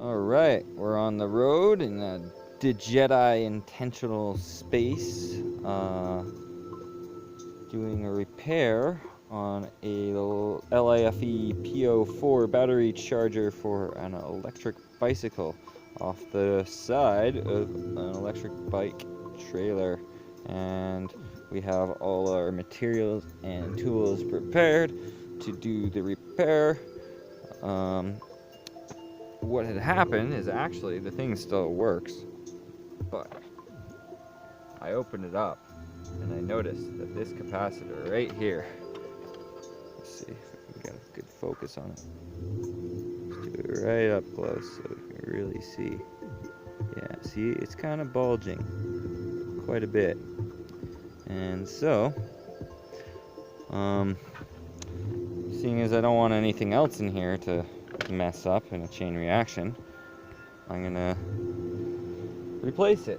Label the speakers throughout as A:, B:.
A: Alright, we're on the road in the Djedi Intentional Space, doing a repair on a LIFE PO4 battery charger for an electric bicycle off the side of an electric bike trailer. And we have all our materials and tools prepared to do the repair. What had happened is actually the thing still works, but I opened it up and I noticed that this capacitor right here, let's see if we can get a good focus on it. Let's do it right up close so we can really see. Yeah, see, it's kind of bulging quite a bit. And so, seeing as I don't want anything else in here to mess up in a chain reaction, I'm gonna replace it.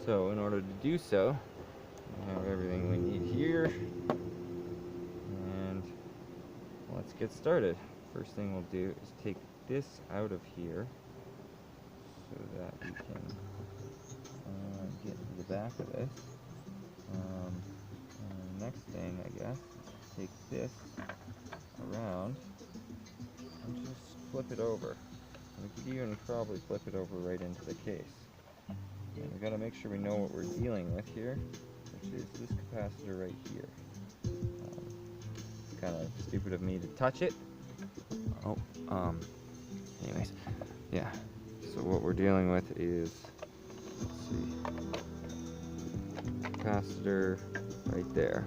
A: So in order to do so, we have everything we need here, and let's get started. First thing we'll do is take this out of here so that we can get to the back of this. And the next thing, I guess, is take this around and just flip it over. We could even probably flip it over right into the case. And we gotta make sure we know what we're dealing with here, which is this capacitor right here. It's kind of stupid of me to touch it. Anyways, yeah. So what we're dealing with is, let's see, capacitor right there.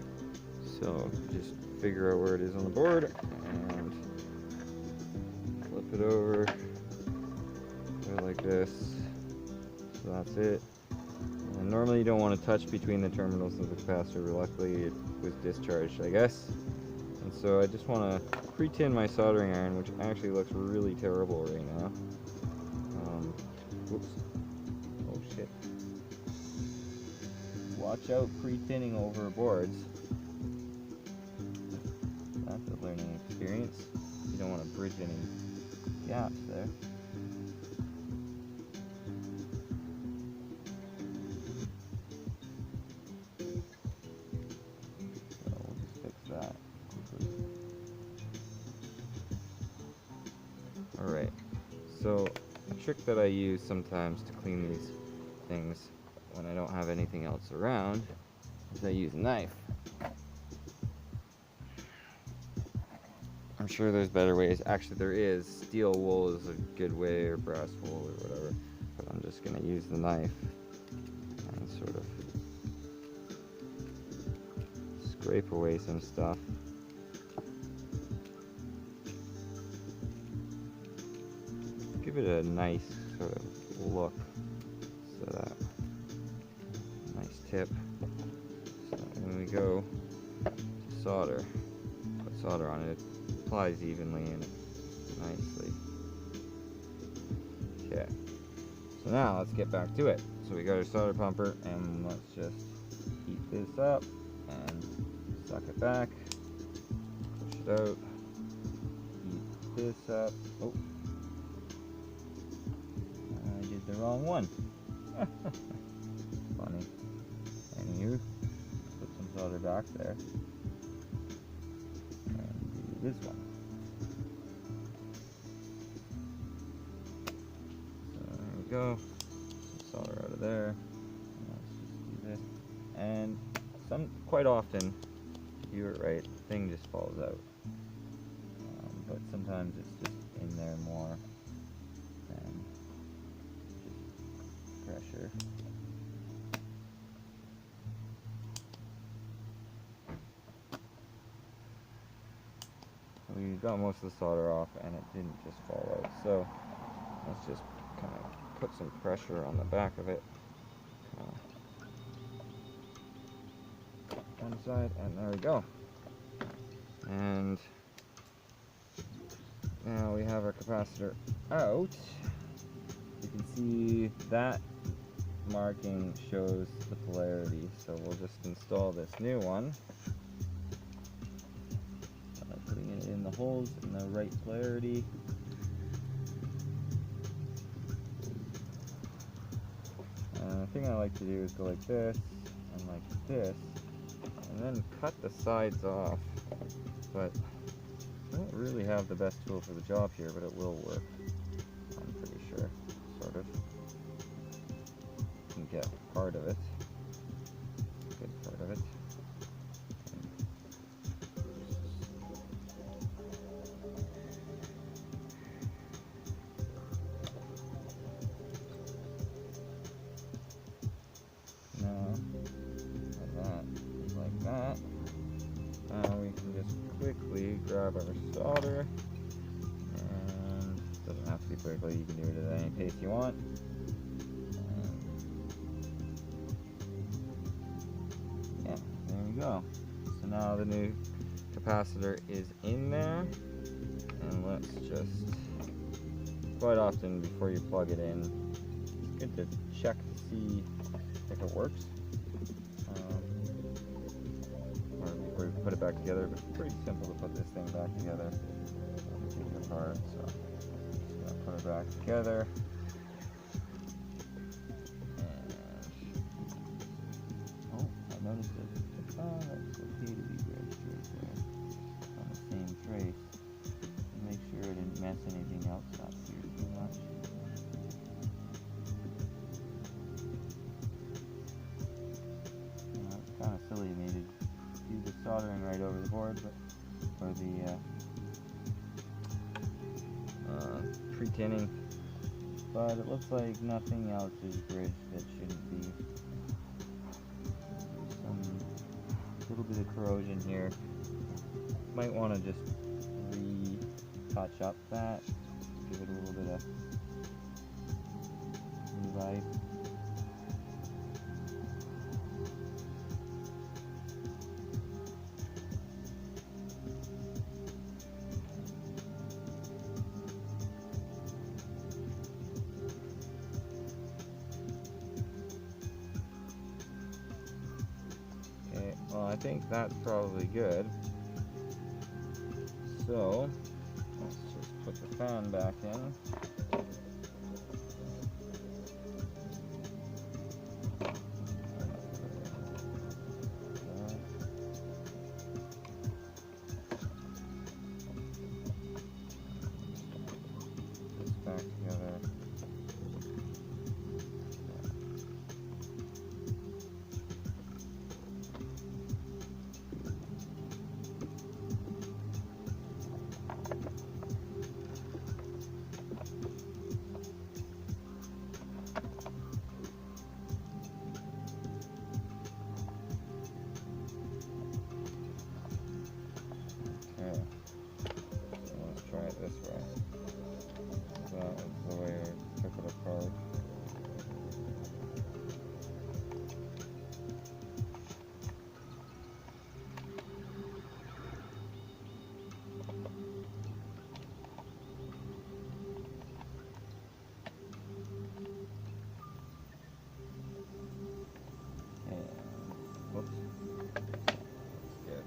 A: So just figure out where it is on the board and flip it over, go like this. So that's it. And normally you don't want to touch between the terminals of the capacitor, but luckily it was discharged, I guess. And so I just want to pre-tin my soldering iron, which actually looks really terrible right now. Whoops. Oh shit. Watch out pre-tinning over boards. That's a learning experience. You don't want to bridge any gaps there. Alright, so a trick that I use sometimes to clean these things when I don't have anything else around is I use a knife. I'm sure there's better ways. Actually, there is. Steel wool is a good way, or brass wool, or whatever. But I'm just going to use the knife and sort of scrape away some stuff. Give it a nice sort of look, so that nice tip. So then we go to solder. Put solder on it. It applies evenly and nicely. Okay. So now let's get back to it. So we got our solder pumper, and let's just heat this up and suck it back. Push it out. Heat this up. Oh. The wrong one. Funny. Anywho, put some solder back there. And do this one. So there we go. Some solder out of there. And let's just do this. And quite often, if you do it right, the thing just falls out. But sometimes it's just in there more than pressure. We got most of the solder off and it didn't just fall out. So let's just kind of put some pressure on the back of it. One side, and there we go. And now we have our capacitor out. You can see that marking shows the polarity, so we'll just install this new one by putting it in the holes in the right polarity. thing I like to do is go like this and like this, and then cut the sides off. But I don't really have the best tool for the job here, but it will work. I'm pretty sure, sort of. You can get part of it, good part of it. Now, like that. Now we can just quickly grab our solder, and it doesn't have to be quickly, you can do it at any pace you want. And yeah, there we go. So now the new capacitor is in there, and let's just, quite often before you plug it in, it's good to check to see if it works. Or before you put it back together, but it's pretty simple to put this thing back together. Take it apart, so just gonna put it back together. And oh, I noticed that that's okay to be right there on the same trace. Make sure I didn't mess anything else up here too much. It's kind of silly of me to do the soldering right over the board, but for the pre-tinning, but it looks like nothing else is bridged that shouldn't be. There's some little bit of corrosion here. Might want to just touch up that, give it a little bit of new life. Okay, well, I think that's probably good. So let's just put the fan back in. This back together. This way. That was the way I took it apart. And whoops. Let's get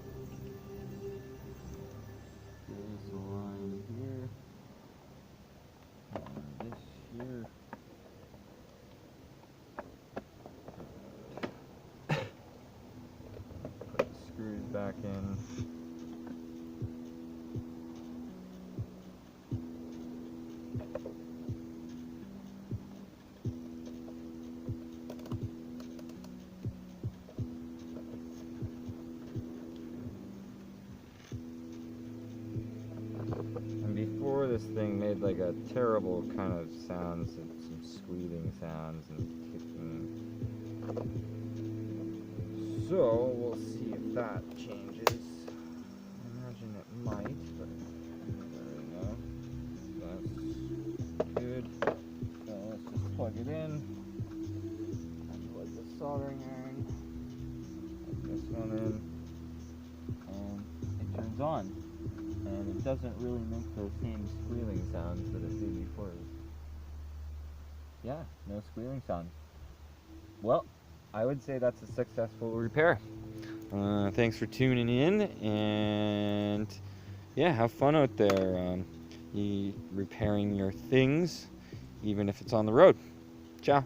A: this line here. This here. Put the screws back in. And before this thing made like a terrible kind of sounds, and some squealing sounds and ticking. So we'll see if that changes. I imagine it might, but I don't really know. That's good. So let's just plug it in. And plug the soldering iron. Plug this one in. And it turns on. And it doesn't really make the same squealing sounds that it did before. Yeah, no squealing sound. Well, I would say that's a successful repair. Thanks for tuning in, and yeah, have fun out there repairing your things, even if it's on the road. Ciao.